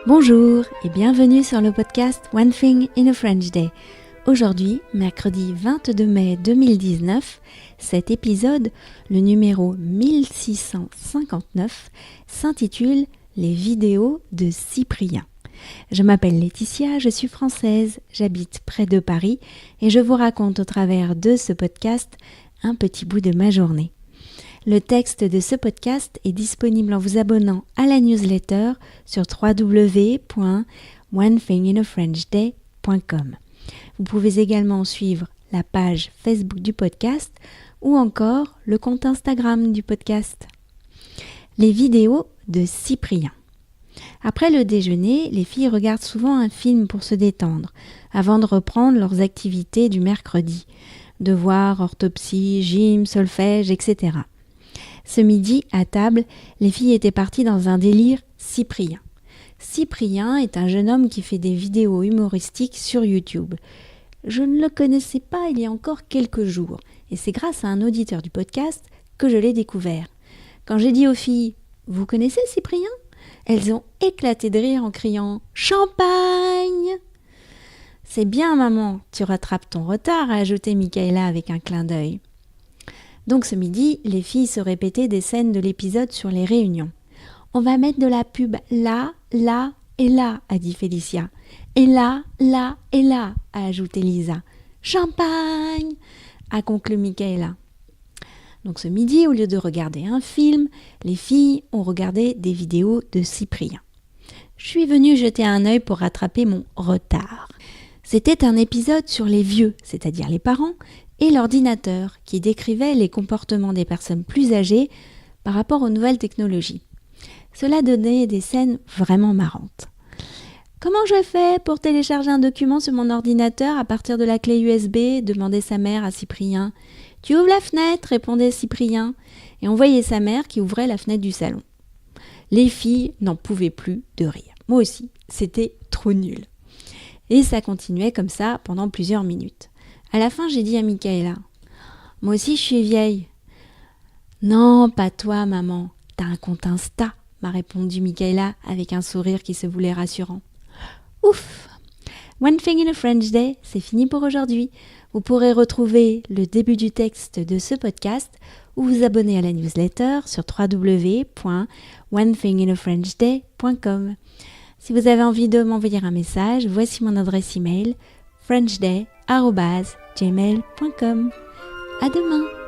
Bonjour et bienvenue sur le podcast One Thing in a French Day. Aujourd'hui, mercredi 22 mai 2019, cet épisode, le numéro 1659, s'intitule « Les vidéos de Cyprien ». Je m'appelle Laetitia, je suis française, j'habite près de Paris et je vous raconte au travers de ce podcast un petit bout de ma journée. Le texte de ce podcast est disponible en vous abonnant à la newsletter sur www.onethinginafrenchday.com. Vous pouvez également suivre la page Facebook du podcast ou encore le compte Instagram du podcast. Les vidéos de Cyprien. Après le déjeuner, les filles regardent souvent un film pour se détendre, avant de reprendre leurs activités du mercredi. Devoirs, orthopsie, gym, solfège, etc. Ce midi, à table, les filles étaient parties dans un délire Cyprien. Cyprien est un jeune homme qui fait des vidéos humoristiques sur YouTube. Je ne le connaissais pas il y a encore quelques jours, et c'est grâce à un auditeur du podcast que je l'ai découvert. Quand j'ai dit aux filles « Vous connaissez Cyprien ?» elles ont éclaté de rire en criant « Champagne !» « C'est bien, maman, tu rattrapes ton retard », a ajouté Michaela avec un clin d'œil. Donc ce midi, les filles se répétaient des scènes de l'épisode sur les réunions. « On va mettre de la pub là, là et là », a dit Félicia. « Et là, là et là », a ajouté Lisa. « Champagne !» a conclu Michaela. Donc ce midi, au lieu de regarder un film, les filles ont regardé des vidéos de Cyprien. Je suis venue jeter un œil pour rattraper mon retard. C'était un épisode sur les vieux, c'est-à-dire les parents, et l'ordinateur, qui décrivait les comportements des personnes plus âgées par rapport aux nouvelles technologies. Cela donnait des scènes vraiment marrantes. « Comment je fais pour télécharger un document sur mon ordinateur à partir de la clé USB ?» demandait sa mère à Cyprien. « Tu ouvres la fenêtre » répondait Cyprien, et on voyait sa mère qui ouvrait la fenêtre du salon. Les filles n'en pouvaient plus de rire. Moi aussi, c'était trop nul. Et ça continuait comme ça pendant plusieurs minutes. À la fin, j'ai dit à Michaela, « Moi aussi, je suis vieille. »« Non, pas toi, maman. T'as un compte Insta, » m'a répondu Michaela avec un sourire qui se voulait rassurant. Ouf! One Thing in a French Day, c'est fini pour aujourd'hui. Vous pourrez retrouver le début du texte de ce podcast ou vous abonner à la newsletter sur www.onethinginafrenchday.com. Si vous avez envie de m'envoyer un message, voici mon adresse email frenchday@gmail.com. À demain!